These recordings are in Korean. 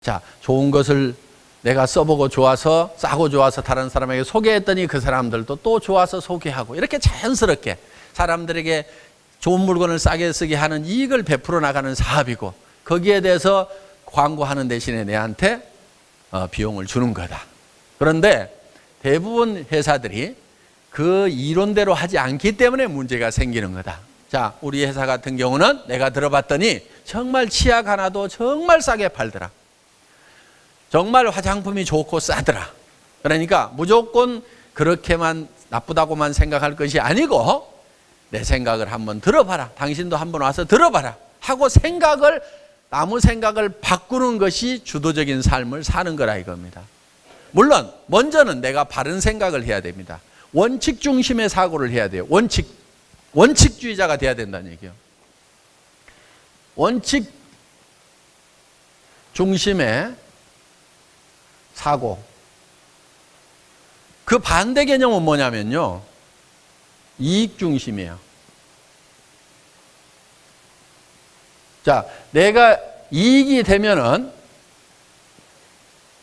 자, 좋은 것을 내가 써보고 좋아서, 싸고 좋아서 다른 사람에게 소개했더니 그 사람들도 또 좋아서 소개하고, 이렇게 자연스럽게 사람들에게 좋은 물건을 싸게 쓰게 하는 이익을 베풀어 나가는 사업이고, 거기에 대해서 광고하는 대신에 내한테 비용을 주는 거다. 그런데 대부분 회사들이 그 이론대로 하지 않기 때문에 문제가 생기는 거다. 자, 우리 회사 같은 경우는 내가 들어봤더니 정말 치약 하나도 정말 싸게 팔더라. 정말 화장품이 좋고 싸더라. 그러니까 무조건 그렇게만 나쁘다고만 생각할 것이 아니고 내 생각을 한번 들어봐라. 당신도 한번 와서 들어봐라. 하고 남의 생각을 바꾸는 것이 주도적인 삶을 사는 거라 이겁니다. 물론 먼저는 내가 바른 생각을 해야 됩니다. 원칙 중심의 사고를 해야 돼요. 원칙주의자가 돼야 된다는 얘기예요. 원칙 중심의 사고. 그 반대 개념은 뭐냐면요, 이익 중심이에요. 자, 내가 이익이 되면은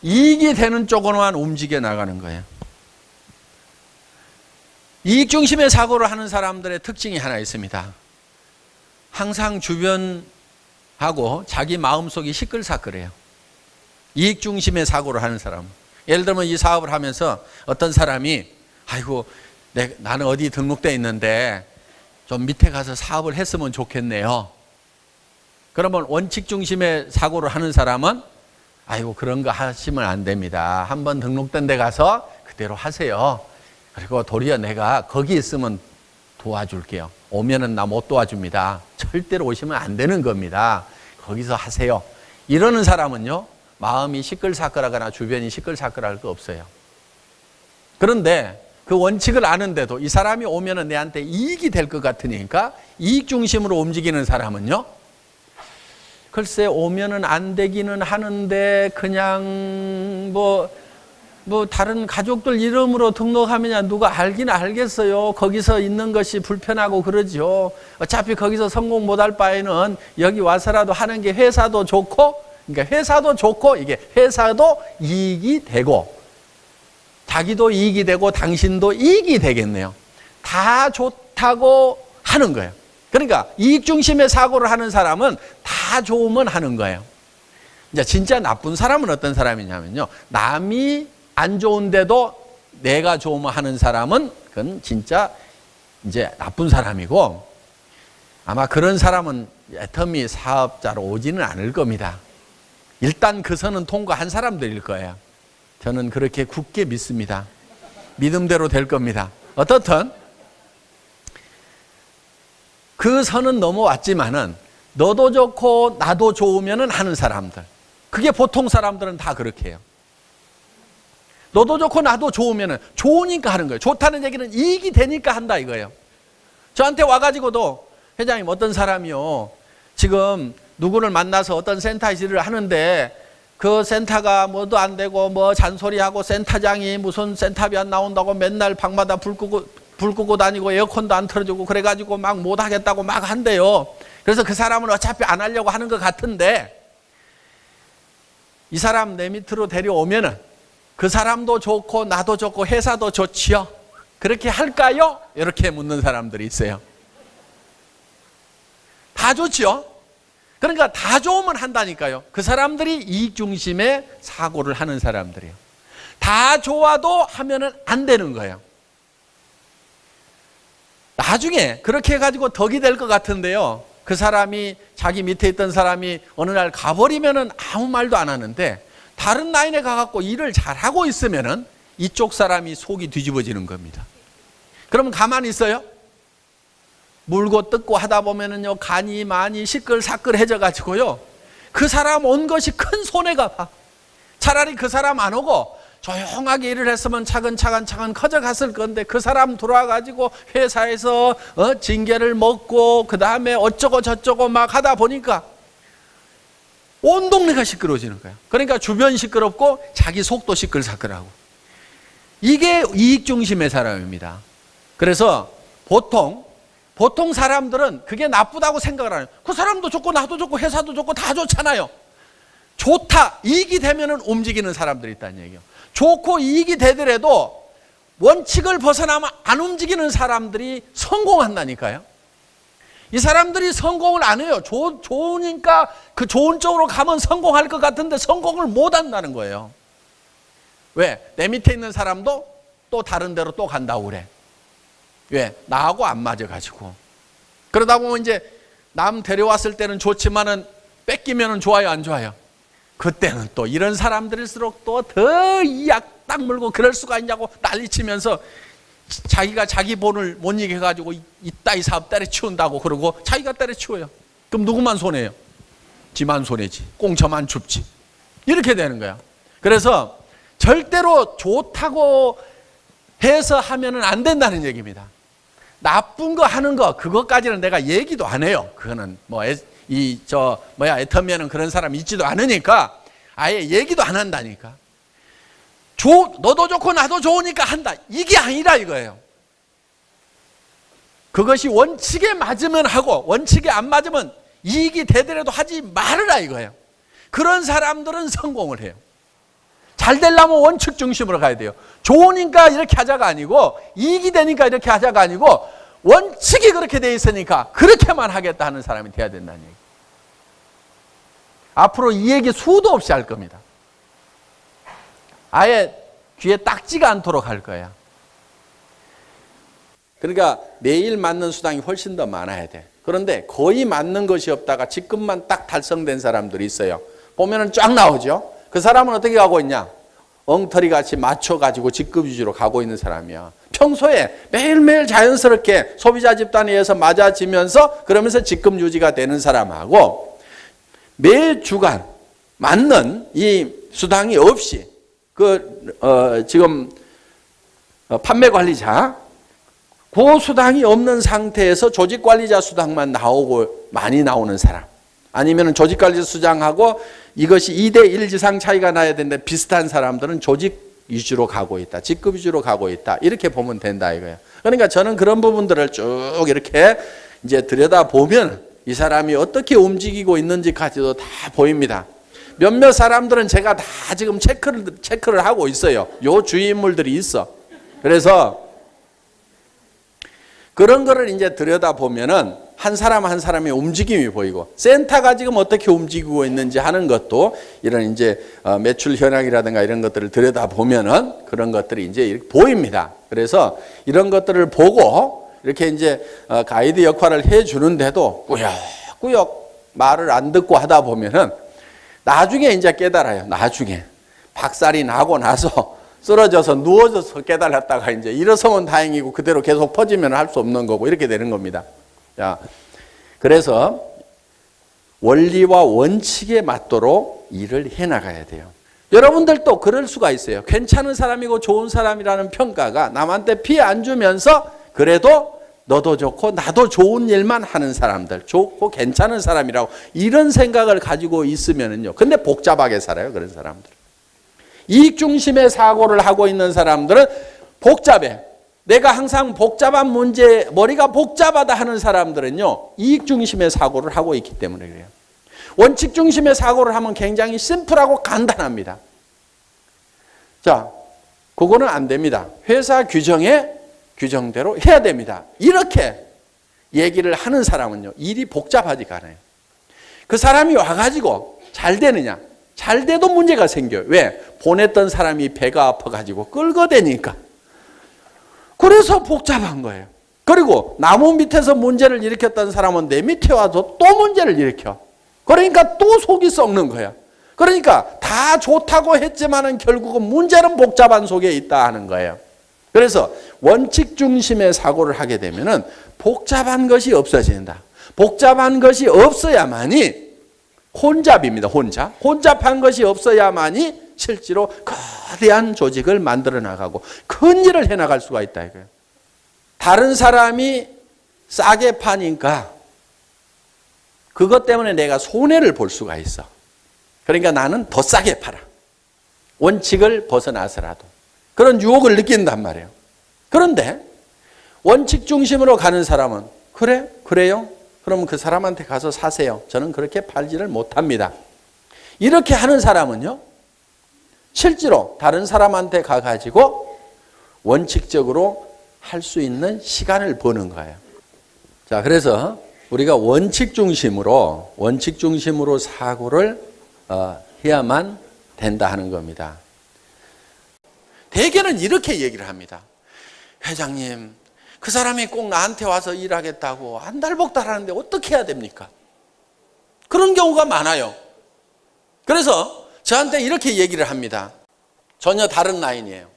이익이 되는 쪽으로만 움직여 나가는 거예요. 이익 중심의 사고를 하는 사람들의 특징이 하나 있습니다. 항상 주변하고 자기 마음속이 시끌사끌해요. 이익 중심의 사고를 하는 사람. 예를 들면 이 사업을 하면서 어떤 사람이 아이고 나는 어디 등록돼 있는데 좀 밑에 가서 사업을 했으면 좋겠네요. 그러면 원칙 중심의 사고를 하는 사람은 아이고 그런 거 하시면 안 됩니다. 한번 등록된 데 가서 그대로 하세요. 그리고 도리어 내가 거기 있으면 도와줄게요. 오면은 나 못 도와줍니다. 절대로 오시면 안 되는 겁니다. 거기서 하세요. 이러는 사람은요, 마음이 시끌사끌하거나 주변이 시끌사끌할 거 없어요. 그런데 그 원칙을 아는데도 이 사람이 오면은 내한테 이익이 될 것 같으니까 이익 중심으로 움직이는 사람은요, 글쎄 오면은 안 되기는 하는데 그냥 뭐 다른 가족들 이름으로 등록하면 누가 알긴 알겠어요. 거기서 있는 것이 불편하고 그러죠. 어차피 거기서 성공 못할 바에는 여기 와서라도 하는 게 회사도 좋고, 그러니까 회사도 좋고 이게 회사도 이익이 되고 자기도 이익이 되고 당신도 이익이 되겠네요. 다 좋다고 하는 거예요. 그러니까 이익 중심의 사고를 하는 사람은 다 좋으면 하는 거예요. 이제 진짜 나쁜 사람은 어떤 사람이냐면요, 남이 안 좋은데도 내가 좋으면 하는 사람은 그건 진짜 이제 나쁜 사람이고, 아마 그런 사람은 애터미 사업자로 오지는 않을 겁니다. 일단 그 선은 통과한 사람들일 거예요. 저는 그렇게 굳게 믿습니다. 믿음대로 될 겁니다. 어떻든 그 선은 넘어왔지만은 너도 좋고 나도 좋으면은 하는 사람들, 그게 보통 사람들은 다 그렇게 해요. 너도 좋고 나도 좋으면은 좋으니까 하는 거예요. 좋다는 얘기는 이익이 되니까 한다 이거예요. 저한테 와가지고도 회장님 어떤 사람이요, 지금 누구를 만나서 어떤 센터 일을 하는데 그 센터가 뭐도 안 되고 뭐 잔소리하고 센터장이 무슨 센터비 안 나온다고 맨날 방마다 불 끄고 다니고 에어컨도 안 틀어주고 그래가지고 막 못하겠다고 막 한대요. 그래서 그 사람은 어차피 안 하려고 하는 것 같은데 이 사람 내 밑으로 데려오면은 그 사람도 좋고 나도 좋고 회사도 좋지요. 그렇게 할까요? 이렇게 묻는 사람들이 있어요. 다 좋지요. 그러니까 다 좋으면 한다니까요. 그 사람들이 이익 중심의 사고를 하는 사람들이에요. 다 좋아도 하면은 안 되는 거예요. 나중에 그렇게 해가지고 덕이 될 것 같은데요, 그 사람이 자기 밑에 있던 사람이 어느 날 가버리면은 아무 말도 안 하는데 다른 라인에 가갖고 일을 잘하고 있으면은 이쪽 사람이 속이 뒤집어지는 겁니다. 그러면 가만히 있어요? 물고 뜯고 하다 보면은요, 간이 많이 시끌사끌해져 가지고요, 그 사람 온 것이 큰 손해가 봐. 차라리 그 사람 안 오고 조용하게 일을 했으면 차근차근 커져갔을 건데 그 사람 들어와 가지고 회사에서 징계를 먹고 그 다음에 어쩌고 저쩌고 막 하다 보니까 온 동네가 시끄러워지는 거야. 그러니까 주변 시끄럽고 자기 속도 시끌사끌하고. 이게 이익 중심의 사람입니다. 그래서 보통 사람들은 그게 나쁘다고 생각을 하는 거예요. 그 사람도 좋고 나도 좋고 회사도 좋고 다 좋잖아요. 좋다, 이익이 되면은 움직이는 사람들이 있다는 얘기예요. 좋고 이익이 되더라도 원칙을 벗어나면 안 움직이는 사람들이 성공한다니까요. 이 사람들이 성공을 안 해요. 좋으니까 그 좋은 쪽으로 가면 성공할 것 같은데 성공을 못 한다는 거예요. 왜? 내 밑에 있는 사람도 또 다른 데로 또 간다고 그래. 왜? 나하고 안 맞아가지고. 그러다 보면 이제 남 데려왔을 때는 좋지만은 뺏기면은 좋아요, 안 좋아요? 그때는 또 이런 사람들일수록 또 더 약 딱 물고 그럴 수가 있냐고 난리치면서 자기가 자기 본을 못 이겨가지고 이따위 사업 때려치운다고 그러고 자기가 때려치워요. 그럼 누구만 손해요? 지만 손해지. 꽁쳐만 줍지. 이렇게 되는 거야. 그래서 절대로 좋다고 해서 하면은 안 된다는 얘기입니다. 나쁜 거 하는 거 그것까지는 내가 얘기도 안 해요. 그거는 뭐 애터미는 그런 사람 있지도 않으니까 아예 얘기도 안 한다니까. 너도 좋고 나도 좋으니까 한다. 이게 아니라 이거예요. 그것이 원칙에 맞으면 하고 원칙에 안 맞으면 이익이 되더라도 하지 말으라 이거예요. 그런 사람들은 성공을 해요. 잘 되려면 원칙 중심으로 가야 돼요. 좋으니까 이렇게 하자가 아니고 이익이 되니까 이렇게 하자가 아니고 원칙이 그렇게 돼 있으니까 그렇게만 하겠다 하는 사람이 돼야 된다는 얘기. 앞으로 이 얘기 수도 없이 할 겁니다. 아예 귀에 딱지가 않도록 할 거야. 그러니까 매일 맞는 수당이 훨씬 더 많아야 돼. 그런데 거의 맞는 것이 없다가 직급만 딱 달성된 사람들이 있어요. 보면은 쫙 나오죠. 그 사람은 어떻게 가고 있냐? 엉터리 같이 맞춰가지고 직급 위주로 가고 있는 사람이야. 평소에 매일매일 자연스럽게 소비자 집단에 의해서 맞아지면서 그러면서 직급 유지가 되는 사람하고 매 주간 맞는 이 수당이 없이 지금 판매 관리자 그 수당이 없는 상태에서 조직 관리자 수당만 나오고 많이 나오는 사람 아니면 조직 관리자 수당하고 이것이 2대1 이상 차이가 나야 되는데 비슷한 사람들은 조직 위주로 가고 있다. 직급 위주로 가고 있다. 이렇게 보면 된다 이거예요. 그러니까 저는 그런 부분들을 쭉 이렇게 이제 들여다보면 이 사람이 어떻게 움직이고 있는지까지도 다 보입니다. 몇몇 사람들은 제가 다 지금 체크를 하고 있어요. 요 주위 인물들이 있어. 그래서 그런 거를 이제 들여다보면은 한 사람 한 사람의 움직임이 보이고 센터가 지금 어떻게 움직이고 있는지 하는 것도 이런 이제 매출 현황이라든가 이런 것들을 들여다보면은 그런 것들이 이제 이렇게 보입니다. 그래서 이런 것들을 보고 이렇게 이제 가이드 역할을 해 주는데도 꾸역꾸역 말을 안 듣고 하다 보면은 나중에 이제 깨달아요. 나중에 박살이 나고 나서 쓰러져서 누워져서 깨달았다가 이제 일어서면 다행이고 그대로 계속 퍼지면 할 수 없는 거고 이렇게 되는 겁니다. 자, 그래서 원리와 원칙에 맞도록 일을 해나가야 돼요. 여러분들도 그럴 수가 있어요. 괜찮은 사람이고 좋은 사람이라는 평가가 남한테 피해 안 주면서 그래도 너도 좋고 나도 좋은 일만 하는 사람들, 좋고 괜찮은 사람이라고 이런 생각을 가지고 있으면은요. 근데 복잡하게 살아요, 그런 사람들. 이익 중심의 사고를 하고 있는 사람들은 복잡해. 내가 항상 복잡한 문제, 머리가 복잡하다 하는 사람들은요. 이익 중심의 사고를 하고 있기 때문에 그래요. 원칙 중심의 사고를 하면 굉장히 심플하고 간단합니다. 자, 그거는 안 됩니다. 회사 규정대로 해야 됩니다. 이렇게 얘기를 하는 사람은요. 일이 복잡하지가 않아요. 그 사람이 와가지고 잘 되느냐. 잘 돼도 문제가 생겨요. 왜? 보냈던 사람이 배가 아파가지고 끌거대니까. 그래서 복잡한 거예요. 그리고 나무 밑에서 문제를 일으켰던 사람은 내 밑에 와서 또 문제를 일으켜. 그러니까 또 속이 썩는 거야. 그러니까 다 좋다고 했지만은 결국은 문제는 복잡한 속에 있다 하는 거예요. 그래서 원칙 중심의 사고를 하게 되면은 복잡한 것이 없어진다. 복잡한 것이 없어야만이 혼잡입니다. 혼잡한 것이 없어야만이 실제로 거대한 조직을 만들어 나가고 큰 일을 해 나갈 수가 있다 이거예요. 다른 사람이 싸게 파니까 그것 때문에 내가 손해를 볼 수가 있어. 그러니까 나는 더 싸게 팔아. 원칙을 벗어나서라도. 그런 유혹을 느낀단 말이에요. 그런데 원칙 중심으로 가는 사람은 그래요? 그러면 그 사람한테 가서 사세요. 저는 그렇게 팔지를 못합니다. 이렇게 하는 사람은요, 실제로 다른 사람한테 가가지고 원칙적으로 할 수 있는 시간을 버는 거예요. 자, 그래서 우리가 원칙 중심으로 사고를 해야만 된다 하는 겁니다. 대개는 이렇게 얘기를 합니다. 회장님, 그 사람이 꼭 나한테 와서 일하겠다고 안달복달 하는데 어떻게 해야 됩니까? 그런 경우가 많아요. 그래서 저한테 이렇게 얘기를 합니다. 전혀 다른 라인이에요.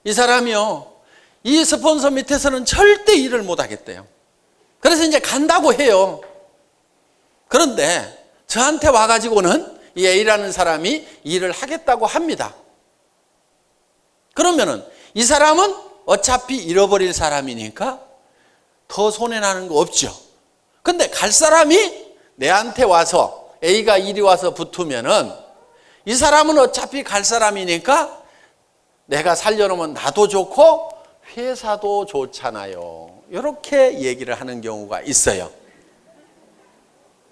이 사람이요, 이 스폰서 밑에서는 절대 일을 못 하겠대요. 그래서 이제 간다고 해요. 그런데 저한테 와가지고는 이 A라는 사람이 일을 하겠다고 합니다. 그러면은 이 사람은 어차피 잃어버릴 사람이니까 더 손해나는 거 없죠. 근데 갈 사람이 내한테 와서 A가 이리 와서 붙으면은 이 사람은 어차피 갈 사람이니까 내가 살려놓으면 나도 좋고 회사도 좋잖아요. 이렇게 얘기를 하는 경우가 있어요.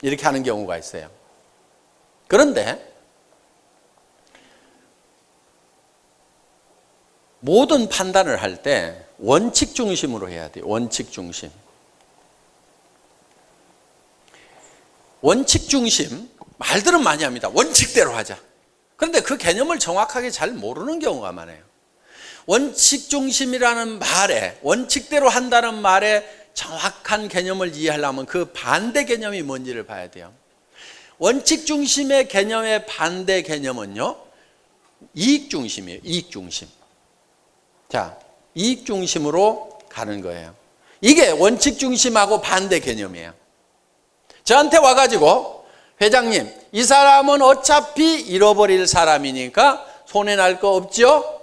이렇게 하는 경우가 있어요. 그런데 모든 판단을 할 때 원칙 중심으로 해야 돼요. 원칙 중심. 원칙 중심, 말들은 많이 합니다. 원칙대로 하자. 그런데 그 개념을 정확하게 잘 모르는 경우가 많아요. 원칙 중심이라는 말에, 원칙대로 한다는 말에 정확한 개념을 이해하려면 그 반대 개념이 뭔지를 봐야 돼요. 원칙 중심의 개념의 반대 개념은요, 이익 중심이에요. 이익 중심. 자, 이익 중심으로 가는 거예요. 이게 원칙 중심하고 반대 개념이에요. 저한테 와가지고, 회장님, 이 사람은 어차피 잃어버릴 사람이니까 손해날 거 없죠?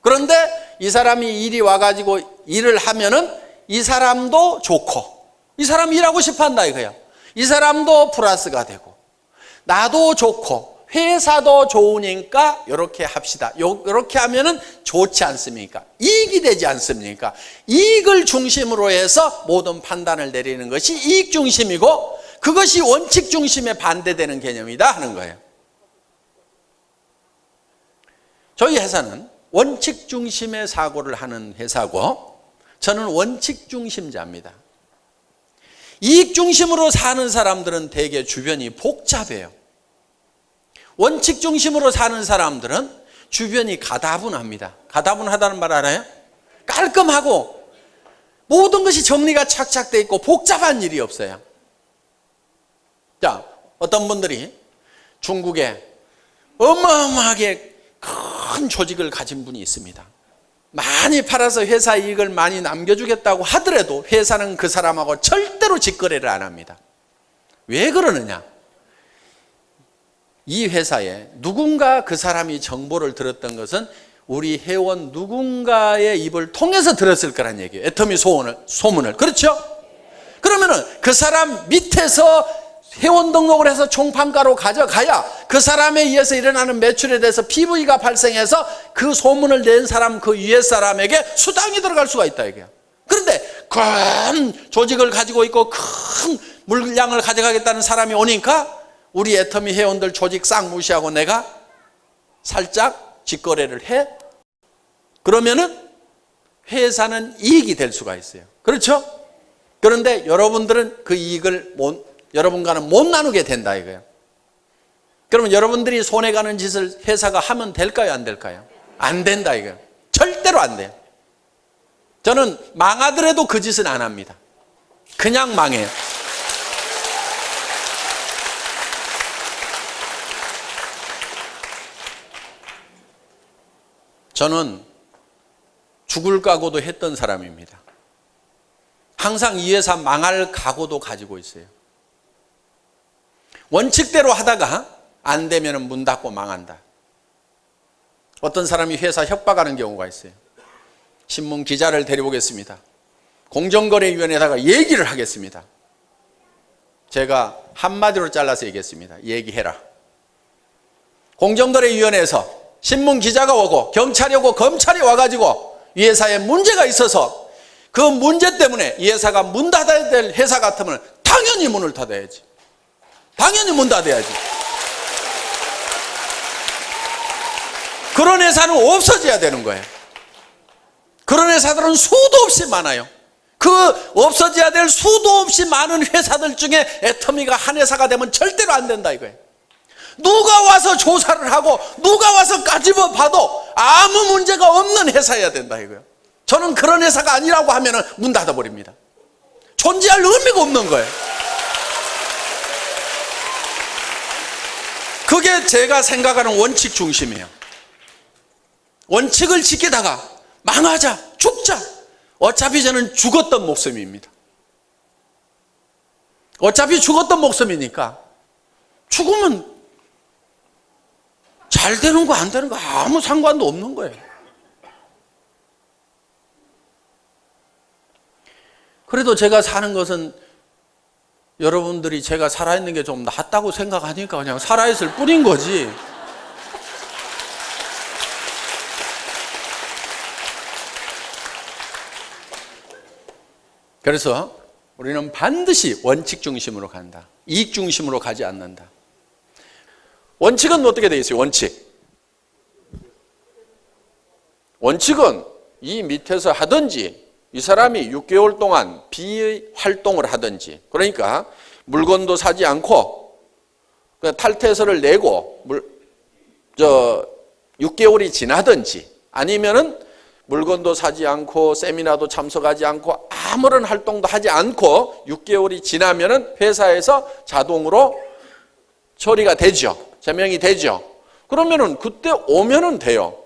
그런데 이 사람이 일이 와가지고 일을 하면은 이 사람도 좋고, 이 사람이 일하고 싶어 한다 이거야. 이 사람도 플러스가 되고, 나도 좋고, 회사도 좋으니까 이렇게 합시다. 이렇게 하면은 좋지 않습니까? 이익이 되지 않습니까? 이익을 중심으로 해서 모든 판단을 내리는 것이 이익 중심이고, 그것이 원칙 중심에 반대되는 개념이다 하는 거예요. 저희 회사는 원칙 중심의 사고를 하는 회사고, 저는 원칙 중심자입니다. 이익 중심으로 사는 사람들은 대개 주변이 복잡해요. 원칙 중심으로 사는 사람들은 주변이 가다분합니다. 가다분하다는 말 알아요? 깔끔하고 모든 것이 정리가 착착 돼 있고 복잡한 일이 없어요. 자, 어떤 분들이 중국에 어마어마하게 큰 조직을 가진 분이 있습니다. 많이 팔아서 회사 이익을 많이 남겨주겠다고 하더라도 회사는 그 사람하고 절대로 직거래를 안 합니다. 왜 그러느냐? 이 회사에 누군가 그 사람이 정보를 들었던 것은 우리 회원 누군가의 입을 통해서 들었을 거란 얘기예요. 애터미 소문을. 그렇죠? 그러면은 그 사람 밑에서 회원 등록을 해서 총판가로 가져가야 그 사람에 의해서 일어나는 매출에 대해서 PV가 발생해서 그 소문을 낸 사람, 그 위에 사람에게 수당이 들어갈 수가 있다 이게요. 그런데 큰 조직을 가지고 있고 큰 물량을 가져가겠다는 사람이 오니까 우리 애터미 회원들 조직 싹 무시하고 내가 살짝 직거래를 해? 그러면은 회사는 이익이 될 수가 있어요. 그렇죠? 그런데 여러분들은 그 이익을 여러분과는 못 나누게 된다 이거예요. 그러면 여러분들이 손해가는 짓을 회사가 하면 될까요? 안 될까요? 안 된다 이거예요. 절대로 안 돼요. 저는 망하더라도 그 짓은 안 합니다. 그냥 망해요. 저는 죽을 각오도 했던 사람입니다. 항상 이 회사 망할 각오도 가지고 있어요. 원칙대로 하다가 안 되면 문 닫고 망한다. 어떤 사람이 회사 협박하는 경우가 있어요. 신문 기자를 데려오겠습니다. 공정거래위원회에다가 얘기를 하겠습니다. 제가 한마디로 잘라서 얘기했습니다. 얘기해라. 공정거래위원회에서 신문 기자가 오고 경찰이 오고 검찰이 와가지고 이 회사에 문제가 있어서 그 문제 때문에 이 회사가 문 닫아야 될 회사 같으면 당연히 문을 닫아야지. 당연히 문 닫아야지. 그런 회사는 없어져야 되는 거예요. 그런 회사들은 수도 없이 많아요. 그 없어져야 될 수도 없이 많은 회사들 중에 애터미가 한 회사가 되면 절대로 안 된다 이거예요. 누가 와서 조사를 하고 누가 와서 까집어 봐도 아무 문제가 없는 회사여야 된다 이거예요. 저는 그런 회사가 아니라고 하면 문 닫아버립니다. 존재할 의미가 없는 거예요. 그게 제가 생각하는 원칙 중심이에요. 원칙을 지키다가 망하자, 죽자. 어차피 저는 죽었던 목숨입니다. 어차피 죽었던 목숨이니까 죽으면 잘 되는 거 안 되는 거 아무 상관도 없는 거예요. 그래도 제가 사는 것은 여러분들이 제가 살아있는 게 좀 낫다고 생각하니까 그냥 살아있을 뿐인 거지. 그래서 우리는 반드시 원칙 중심으로 간다. 이익 중심으로 가지 않는다. 원칙은 어떻게 되어 있어요? 원칙은 이 밑에서 하든지 이 사람이 6개월 동안 비활동을 하든지, 그러니까 물건도 사지 않고 탈퇴서를 내고 6개월이 지나든지, 아니면은 물건도 사지 않고 세미나도 참석하지 않고 아무런 활동도 하지 않고 6개월이 지나면은 회사에서 자동으로 처리가 되죠. 제명이 되죠. 그러면은 그때 오면은 돼요.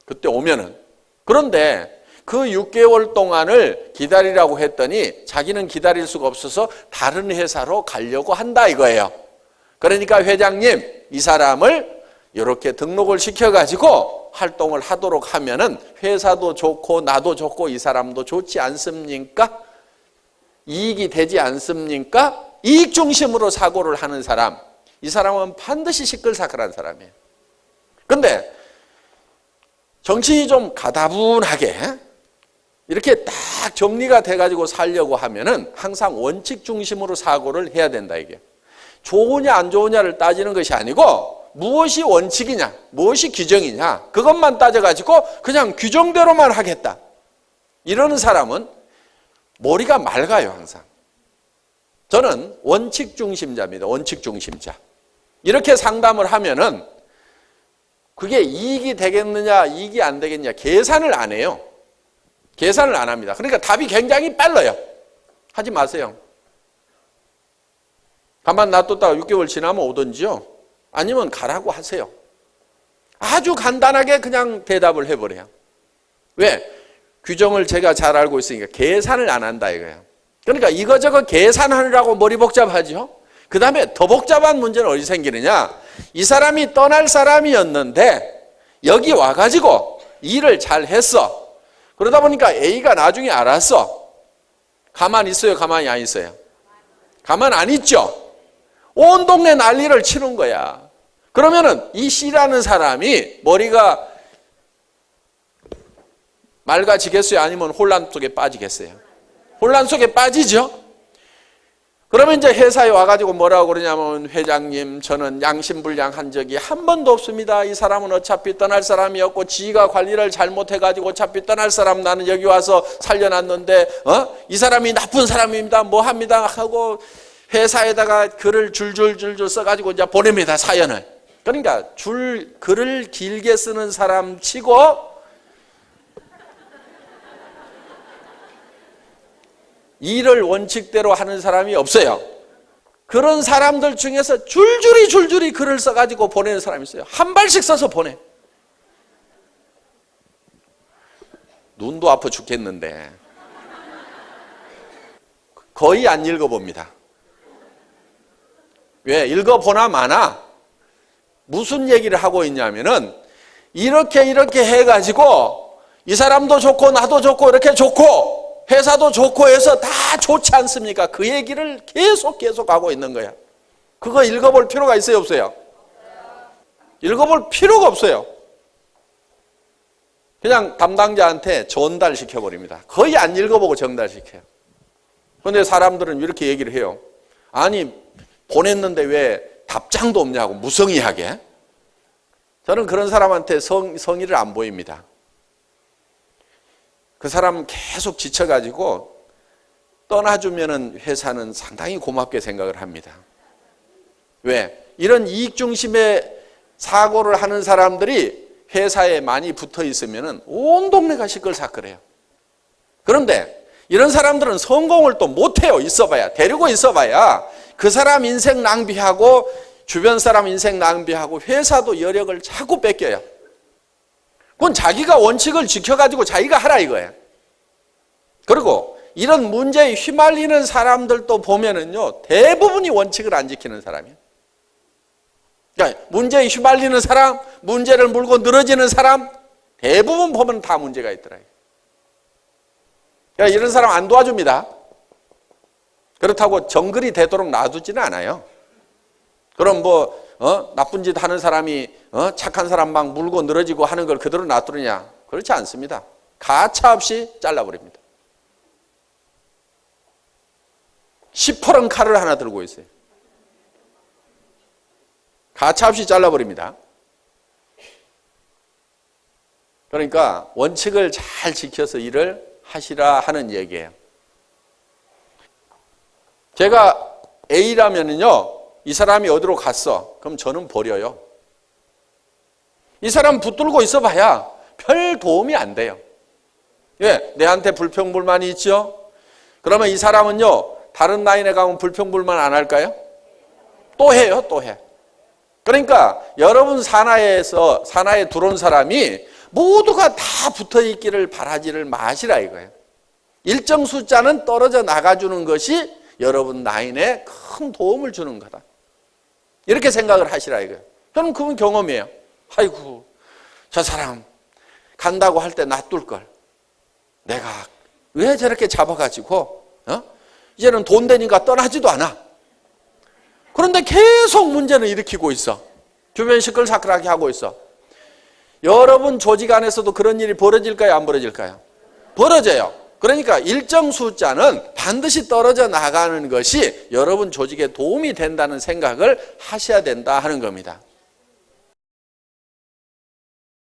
그때 오면은. 그런데 그 6개월 동안을 기다리라고 했더니 자기는 기다릴 수가 없어서 다른 회사로 가려고 한다 이거예요. 그러니까 회장님, 이 사람을 이렇게 등록을 시켜가지고 활동을 하도록 하면은 회사도 좋고 나도 좋고 이 사람도 좋지 않습니까? 이익이 되지 않습니까? 이익 중심으로 사고를 하는 사람, 이 사람은 반드시 시끌사끌한 사람이에요. 근데 정신이 좀 가다분하게 이렇게 딱 정리가 돼가지고 살려고 하면은 항상 원칙 중심으로 사고를 해야 된다 이게. 좋으냐 안 좋으냐를 따지는 것이 아니고 무엇이 원칙이냐, 무엇이 규정이냐, 그것만 따져가지고 그냥 규정대로만 하겠다. 이러는 사람은 머리가 맑아요, 항상. 저는 원칙 중심자입니다. 원칙 중심자. 이렇게 상담을 하면은 그게 이익이 되겠느냐, 이익이 안 되겠느냐, 계산을 안 해요. 계산을 안 합니다. 그러니까 답이 굉장히 빨라요. 하지 마세요. 가만 놔뒀다가 6개월 지나면 오든지요. 아니면 가라고 하세요. 아주 간단하게 그냥 대답을 해버려요. 왜? 규정을 제가 잘 알고 있으니까 계산을 안 한다 이거예요. 그러니까 이거저거 계산하느라고 머리 복잡하죠. 그 다음에 더 복잡한 문제는 어디 생기느냐. 이 사람이 떠날 사람이었는데 여기 와가지고 일을 잘 했어. 그러다 보니까 A가 나중에 알았어. 가만히 있어요? 가만히 안 있어요? 가만 안 있죠? 온 동네 난리를 치는 거야. 그러면은 이 C라는 사람이 머리가 맑아지겠어요? 아니면 혼란 속에 빠지겠어요? 혼란 속에 빠지죠? 그러면 이제 회사에 와가지고 뭐라고 그러냐면, 회장님, 저는 양심불량한 적이 한 번도 없습니다. 이 사람은 어차피 떠날 사람이었고 지가 관리를 잘못해가지고 어차피 떠날 사람 나는 여기 와서 살려놨는데 이 사람이 나쁜 사람입니다. 뭐 합니다 하고 회사에다가 글을 줄줄줄줄 써가지고 이제 보냅니다, 사연을. 그러니까 글을 길게 쓰는 사람 치고 일을 원칙대로 하는 사람이 없어요. 그런 사람들 중에서 줄줄이 글을 써가지고 보내는 사람이 있어요. 한 발씩 써서 보내. 눈도 아파 죽겠는데 거의 안 읽어봅니다. 왜? 읽어보나 마나 무슨 얘기를 하고 있냐면은 이렇게 해가지고 이 사람도 좋고 나도 좋고 이렇게 좋고 회사도 좋고 해서 다 좋지 않습니까? 그 얘기를 계속 하고 있는 거야. 그거 읽어볼 필요가 있어요, 없어요? 읽어볼 필요가 없어요. 그냥 담당자한테 전달시켜버립니다. 거의 안 읽어보고 전달시켜요. 그런데 사람들은 이렇게 얘기를 해요. 아니, 보냈는데 왜 답장도 없냐고, 무성의하게. 저는 그런 사람한테 성의를 안 보입니다. 그 사람 계속 지쳐가지고 떠나주면은 회사는 상당히 고맙게 생각을 합니다. 왜? 이런 이익 중심의 사고를 하는 사람들이 회사에 많이 붙어 있으면은 온 동네가 시끌사끌해요. 그런데 이런 사람들은 성공을 또 못해요. 있어봐야. 데리고 있어봐야 그 사람 인생 낭비하고 주변 사람 인생 낭비하고 회사도 여력을 자꾸 뺏겨요. 그건 자기가 원칙을 지켜가지고 자기가 하라 이거예요. 그리고 이런 문제에 휘말리는 사람들도 보면은요, 대부분이 원칙을 안 지키는 사람이에요. 그러니까 문제에 휘말리는 사람, 문제를 물고 늘어지는 사람, 대부분 보면 다 문제가 있더라고요. 그러니까 이런 사람 안 도와줍니다. 그렇다고 정글이 되도록 놔두지는 않아요. 그럼 나쁜 짓 하는 사람이 착한 사람 막 물고 늘어지고 하는 걸 그대로 놔두느냐? 그렇지 않습니다. 가차없이 잘라버립니다. 시퍼런 칼을 하나 들고 있어요. 가차없이 잘라버립니다. 그러니까 원칙을 잘 지켜서 일을 하시라 하는 얘기예요. 제가 A라면은요, 이 사람이 어디로 갔어? 그럼 저는 버려요. 이 사람 붙들고 있어 봐야 별 도움이 안 돼요. 예, 내한테 불평불만이 있죠? 그러면 이 사람은요, 다른 라인에 가면 불평불만 안 할까요? 또 해요, 또 해. 그러니까 여러분 산하에 들어온 사람이 모두가 다 붙어 있기를 바라지를 마시라 이거예요. 일정 숫자는 떨어져 나가주는 것이 여러분 라인에 큰 도움을 주는 거다. 이렇게 생각을 하시라 이거예요. 저는 그건 경험이에요. 아이고, 저 사람 간다고 할 때 놔둘 걸. 내가 왜 저렇게 잡아가지고 이제는 돈 되니까 떠나지도 않아. 그런데 계속 문제는 일으키고 있어. 주변 시끌사끌하게 하고 있어. 여러분 조직 안에서도 그런 일이 벌어질까요? 안 벌어질까요? 벌어져요. 그러니까 일정 숫자는 반드시 떨어져 나가는 것이 여러분 조직에 도움이 된다는 생각을 하셔야 된다 하는 겁니다.